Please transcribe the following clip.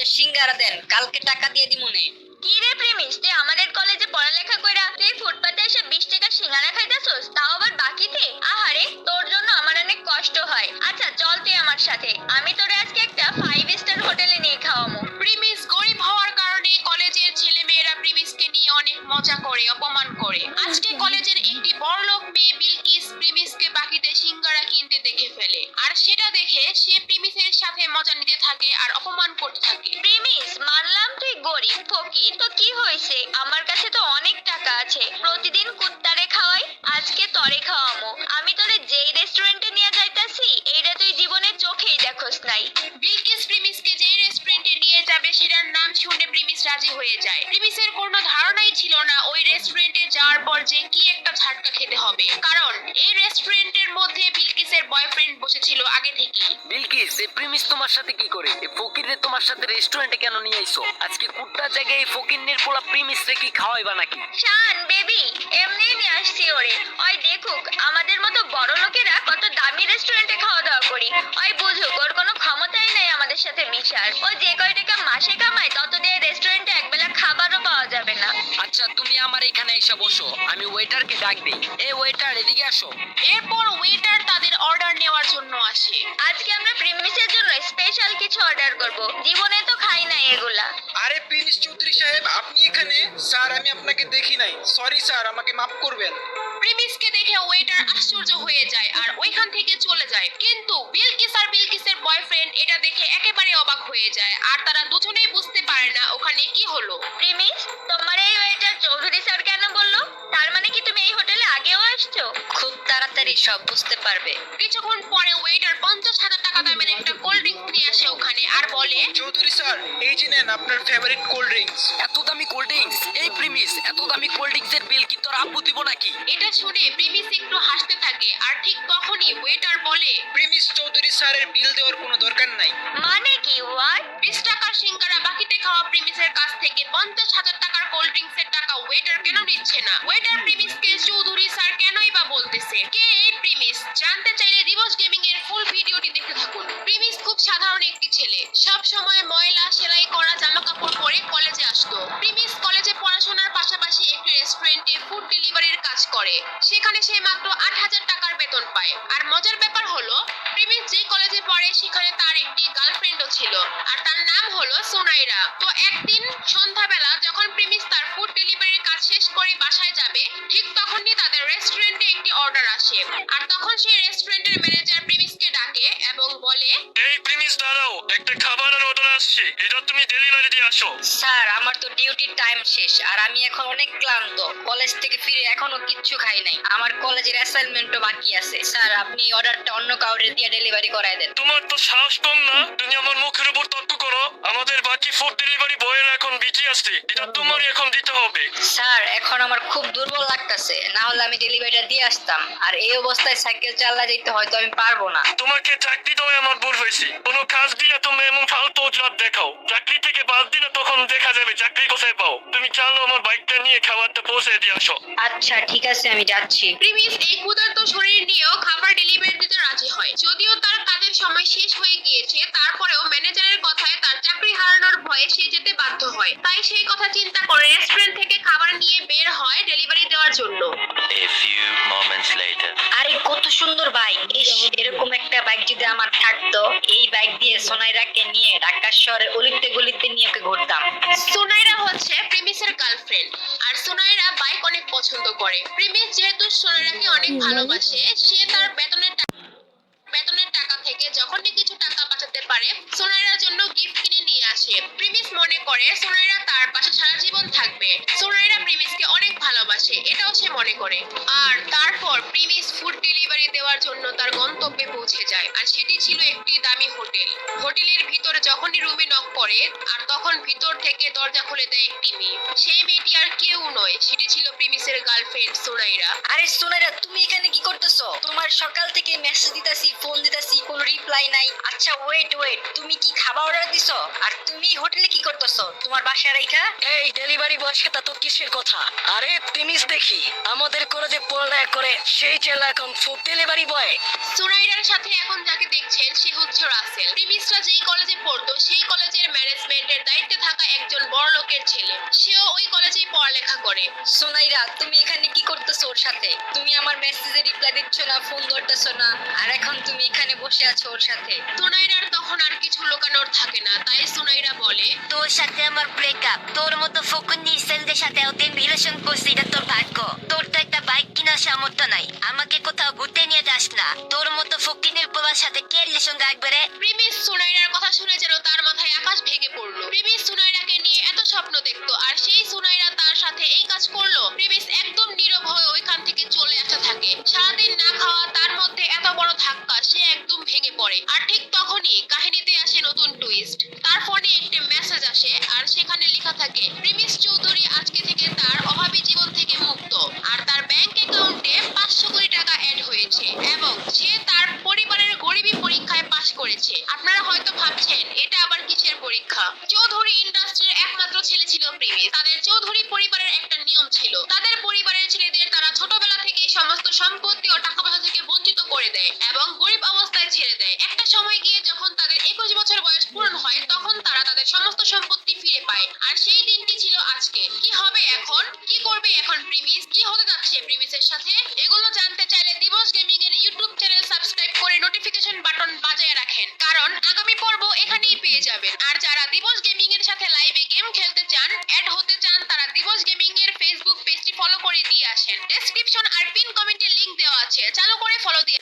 একটা সিঙ্গারা দেন, কালকে টাকা দিয়ে দিমুনে। কি রে প্রেমিস, তুই আমাদের কলেজে পড়ালেখা কইরা তুই ফুটপাতে এসে 20 টাকা সিঙ্গারা খাইতেছস, তাও আবার বাকিতে? আহারে, তোর জন্য আমার অনেক কষ্ট হয়। আচ্ছা চল তুই আমার সাথে, আমি তোরে আজকে একটা 5 স্টার হোটেলে নিয়ে খাওয়ামু। প্রিমিস গরিব হওয়ার কারণে কলেজের ছেলেমেয়েরা প্রিমিসকে নিয়ে অনেক মজা করে, অপমান করে। আজকে কলেজের একটি বড়লোক মেয়ে বিলকিস প্রিমিসকে বাকিতে সিঙ্গারা কিনতে দেখে ফেলে, আর সেটা দেখে সে প্রিমিসের সাথে মজা নিতে থাকে আর অপমান করতে থাকে। প্রেমিস, মানলাম তুই গরিব ফকির, তো কি হয়েছে? আমার কাছে তো অনেক টাকা আছে, প্রতিদিন কুত্তারে খাওয়াই, আজকে তরে খাওয়ামু। আমি তোরে যেই রেস্টুরেন্টে নিয়ে যাইতাছি, এইটা তুই জীবনে চোখেই দেখোস নাই। বিলকিস প্রিমিসকে যে রেস্টুরেন্টে নিয়ে যাবে সেটার নাম শুনে প্রিমিস রাজি হয়ে যায়। প্রিমিসের কোনো ধারণাই ছিল না ওই রেস্টুরেন্টে যাওয়ার পর যে কি একটা ঝাটকা খেতে হবে, কারণ এই রেস্টুরেন্টের মধ্যে বিলকিসের বয়ফ্রেন্ড বসেছিল আগে থেকেই। বিলকিস, এই প্রিমিস তোমার সাথে কি করে? এই ফকিররে তোমার সাথে রেস্টুরেন্টে কেন নিয়ে আইছো? আজকে কুত্তার জায়গায় এই ফকিরনের পোলা প্রিমিস রে কি খাওয়াইবা নাকি? শান বেবি, এমনি নিয়ে আসছি ওরে। ওই দেখুক আমাদের মতো বড় লোকেরা কত দামি রেস্টুরেন্টে খাওয়া দাওয়া করি। ওই বুঝুক ওর কোনো ক্ষমতাই নাই আমাদের সাথে মিশার। ও যে কয় টাকা মাসে কামায় তত দিয়ে রেস্টুরেন্টে একবেলা খাবারও পাওয়া যাবে না। আচ্ছা, তুমি আমার এখানে এসে বসো, আমি ওয়েটারকে ডাক দিই। এই ওয়েটার, এদিকে আসো। এরপর ওয়েটার তাদের অর্ডার নেওয়ার জন্য আসে। আজকে আমরা প্রিমিসের জন্য স্পেশাল কিছু অর্ডার করব, জীবনে তো খাই নাই এগুলা। আরে প্রিন্স চৌধুরী সাহেব, আপনি এখানে? স্যার, আমি আপনাকে দেখি নাই, সরি স্যার, আমাকে মাফ করবেন। প্রিমিসকে দেখে ওয়েটার আশ্চর্য হয়ে যায় আর ওইখান থেকে চলে যায়, কিন্তু বিলকিস আর বিলকিসের বয়ফ্রেন্ড এটা দেখে একেবারে অবাক হয়ে যায়, আর তারা দুজনেই বুঝতে পারে না ওখানে কি হলো। প্রিমিস, তোমার এই ওয়েটার চৌধুরী স্যার কেন বললো? তার মানে কি তুমি এই হোটেলে আগেও আসছো? খুব তাড়াতাড়ি সব বুঝতে পারবে। কিছুক্ষণ পরে ওয়েটার 50,000 টাকা দামের একটা কোল্ড ড্রিঙ্কস নিয়ে আসে ওখানে আর বলে, চৌধুরী স্যার, এই যে নেন আপনার ফেভারিট কোল্ড ড্রিঙ্কস। এত দামি কোল্ড ড্রিঙ্কস? এই প্রিমিস, এত দামি কোল্ড ড্রিঙ্কসের বিল কি তোর আব্বু দিব নাকি? এটা শুনে প্রিমিস একটু হাসতে থাকে, আর ঠিক তখনই ওয়েটার বলে, প্রিমিস চৌধুরী স্যারের বিল দেওয়ার কোনো দরকার নাই। মানে কি? হোয়াট? 20 টাকার সিঙ্গারা বাকিতে খাওয়া প্রিমিসের কাছ থেকে 50,000 টাকার কোল্ড ড্রিঙ্কসের টাকা ওয়েটার কেন নিচ্ছে না? ওয়েটার প্রিমিসকে চৌধুরী স্যার কেনই বা বলতেছে? কে এই প্রিমিস? জানতে চাইলে দিবস গেমিং এর ফুল ভিডিওটি দেখতে থাকুন। প্রিমিস খুব সাধারণ একটি ছেলে, সব সময় ময়লা সেলাই করা জামা কাপড় পরে কলেজে আসতো। প্রিমিস কলেজে পড়াশোনার পাশাপাশি একটি রেস্টুরেন্টে ফুড ডেলিভারির কাজ করে, সেখানে সে মাত্র 8,000 টাকার বেতন পায়। আর মজার ব্যাপার হলো, প্রিমিস যে কলেজে পড়ে সেখানে তার একটি গার্লফ্রেন্ডও ছিল, আর তার নাম হলো সুনাইরা। তো একদিন সন্ধ্যাবেলা যখন প্রিমিস তার ফুড ডেলিভারির কাজ শেষ করে বাসায় যাবে, ঠিক তখনই তাদের রেস্টুরেন্টে একটি অর্ডার আসে, আর তখন সেই রেস্টুরেন্টের ম্যানেজার প্রিমিসকে ডাকে এবং বলে, এই প্রিমিস দাঁড়াও, একটা খাবারের অর্ডার আসছে, এটা তুমি ডেলিভারি দিয়ে আসো। স্যার, আমার তো ডিউটির টাইম শেষ আর আমি এখন অনেক ক্লান্ত। কলেজ থেকে ফিরে এখনো কিচ্ছু খাই নাই। আমার কলেজের অ্যাসাইনমেন্টও বাকি আছে। স্যার, আপনি অর্ডারটা অন্য কাউরে দিয়ে ডেলিভারি করায় দেন। তোমার তো সাহস কম না, তুমি আমার মুখের উপর তর্ক করো। আমাদের বাকি ফুড ডেলিভারি বয়ের এখন বিজি আছে, এটা তোমারই এখন দিতে হবে। স্যার, এখন আমার খুব দুর্বল লাগতেছে, না হলে আমি ডেলিভারিটা দিয়ে আসতাম। আর এই অবস্থায় সাইকেল চালা যেতে হয়তো আমি পারবো না। তোমাকে চাকরি দেওয়ায় আমার ভুল হয়েছে। কোনো কাজ দিলে তুমি এমন ফালতু অজুহাত দেখাও। চাকরি থেকে বাদ দিলে তখন দেখা যাবে চাকরি কোথায় পাও। তুমি চালো আমার বাইকটা নিয়ে খাবারটা পৌঁছে দিয়ে আসো। আচ্ছা ঠিক আছে, আমি যাচ্ছি। প্রিমিস এই ক্ষুধার্ত শরীর নিয়েও খাবার ডেলিভারি দিতে রাজি হয়। যদিও তার কাজের সময় শেষ হয়ে গিয়েছে, তারপরেও ম্যানেজারের কথায় তার চাকরি হারানোর ভয়ে সে যেতে বাধ্য হয়। তাই সেই কথা চিন্তা করে রেস্টুরেন্ট থেকে খাবার নিয়ে বের হয় ডেলিভারি দেওয়ার জন্য। A few moments later. আরে কত সুন্দর বাইক! ইস, এরকম একটা বাইক যদি আমার থাকতো, এই বাইক দিয়ে সোনাইরাকে নিয়ে ঢাকা শহরের অলিতে গলিতে নিয়ে ওকে ঘুরতাম। সুনাইরা হচ্ছে প্রিমিসের গার্লফ্রেন্ড, আর সুনাইরা বাইক অনেক পছন্দ করে। প্রিমিস যেহেতু সুনাইরাকে অনেক ভালোবাসে, সে তার বেতনের টাকা থেকে যখনই কিছু টাকা বাঁচাতে পারে সোনাইরার জন্য গিফট কিনে নিয়ে আসে। প্রিমিস মনে করে সোনাইরা তার পাশে সারা জীবন থাকবে। সোনাইরা প্রিমিসকে অনেক ভালোবাসে, এটাও সে মনে করে। আর তারপর প্রিমিস ফুড ডেলিভারি দেওয়ার জন্য তার গন্তব্যে পৌঁছে যায়, আর সেটি ছিল একটি দামি হোটেল। হোটেলের ভিতরে যখনই রুমে নক করে, আর তখন ভিতর থেকে দরজা খুলে দেয় একটি মেয়ে। সেই মেয়েটি আর কেউ নয়, সেটি ছিল প্রিমিসের গার্লফ্রেন্ড সোনাইরা। আরে সোনাইরা, তুমি এখানে কি করতেছো? তোমার সকাল থেকে মেসেজ দিতাছি, ফোন দিতাছি, কোনো রিপ্লাই নাই। আচ্ছা ওয়েট, তুমি কি খাবার অর্ডার দিছো? আর তুমি হোটেলে কি করতেছো? তোমার বাসায় রাইখা দেখা? এই ডেলিভারি বয়ের সাথে তো কিসের কথা? আরে প্রিমিস দেখি আমাদের কলেজে পড়ালেখা করে সেই ছেলে এখন ফুড ডেলিভারি বয়। সুনাইরার সাথে এখন যাকে দেখছেন সে হচ্ছে রাসেল। প্রিমিসরা যেই কলেজে পড়তো সেই কলেজের ম্যানেজমেন্টের দায়িত্বে থাকা একজন বড় লোকের ছেলে। সেও ওই কলেজেই পড়ালেখা করে। সোনাইরা, তুমি এখানে কি করতেছো ওর সাথে? তুমি আমার মেসেজে রিপ্লাই দিচ্ছ না, ফোন ধরতেছো না, আর এখন তুমি এখানে বসে আছো ওর সাথে। সুনাইরার তখন আর কিছু লুকানোর থাকে না, তাই সুনাইরা বলে, তোর সাথে আমার ব্রেকআপ। তোর মতো ফকুন্নির ছেলেদের সাথে ওদিন রিলেশন করছি, এটা তোর ভাগ্য। তোর তো একটা বাইক কেনার সামর্থ্য নাই, আমাকে কোথাও ঘুরতে নিয়ে যাস না। তোর মতো ফকিনের পোলার সাথে কে রিলেশন রাখবে রে? প্রিমিস সুনাইরার কথা শুনে যেন তার মাথায় আকাশ ভেঙে পড়লো। প্রিমিস সুনাইরাকে নিয়ে এত স্বপ্ন দেখতো, আর সেই সুনাইরা তার সাথে এই কাজ করলো। প্রিমিস একদম নীরব হয়ে ওইখান থেকে চলে আসতে থাকে। সারাদিন না খাওয়া, তার মধ্যে এত বড় ধাক্কা, সে একদম ভেঙে পড়ে। আর ঠিক তখনই কাহিনীতে আসে নতুন টুইস্ট। তার ফোনে একটি মেসেজ আসে, আর সেখানে লেখা থাকে প্রিমিস চৌধুরী আজকে থেকে তার অভাবী জীবন থেকে মুক্ত, আর তার ব্যাংক অ্যাকাউন্টে 500 কোটি টাকা অ্যাড হয়েছে, এবং সে তার পরিবারের গরিবী পরীক্ষায় পাশ করেছে। আপনারা হয়তো ভাবছেন এটা আবার কিসের পরীক্ষা। চৌধুরী ইন্ডাস্ট্রির একমাত্র ছেলে ছিল প্রিমিস। তাদের চৌধুরী পরিবারের একটা নিয়ম ছিল, তাদের পরিবারের ছেলেদের তারা ছোটবেলা থেকেই সমস্ত সম্পত্তি ও টাকা পয়সা থেকে বঞ্চিত করে দেয় এবং গরিব অবস্থায় ছেড়ে দেয়। একটা সময় গিয়ে যখন তাদের 21 বছর বয়স পূরণ হয়, তখন তারা তাদের সমস্ত সম্পত্তি ফিরে পায়। আর সেই দিনটি ছিল আজকে। কি হবে এখন? কি করবে এখন প্রিমিস? কি হতে যাচ্ছে প্রিমিসের সাথে? এগুলো জানতে চাইলে দিবস গেমিং এর ইউটিউব চ্যানেল সাবস্ক্রাইব করে নোটিফিকেশন বাটন বাজায় রাখেন, কারণ আগামী পর্ব এখানেই পেয়ে যাবেন। আর যারা দিবস গেমিং এর সাথে লাইভে গেম খেলতে চান, অ্যাড হতে চান, তারা দিবস গেমিং এর ফেসবুক পেজটি ফলো করে দিয়ে আসেন। ডেসক্রিপশন আর পিন কমেন্টে লিংক দেওয়া আছে, চালু করে ফলো দিয়ে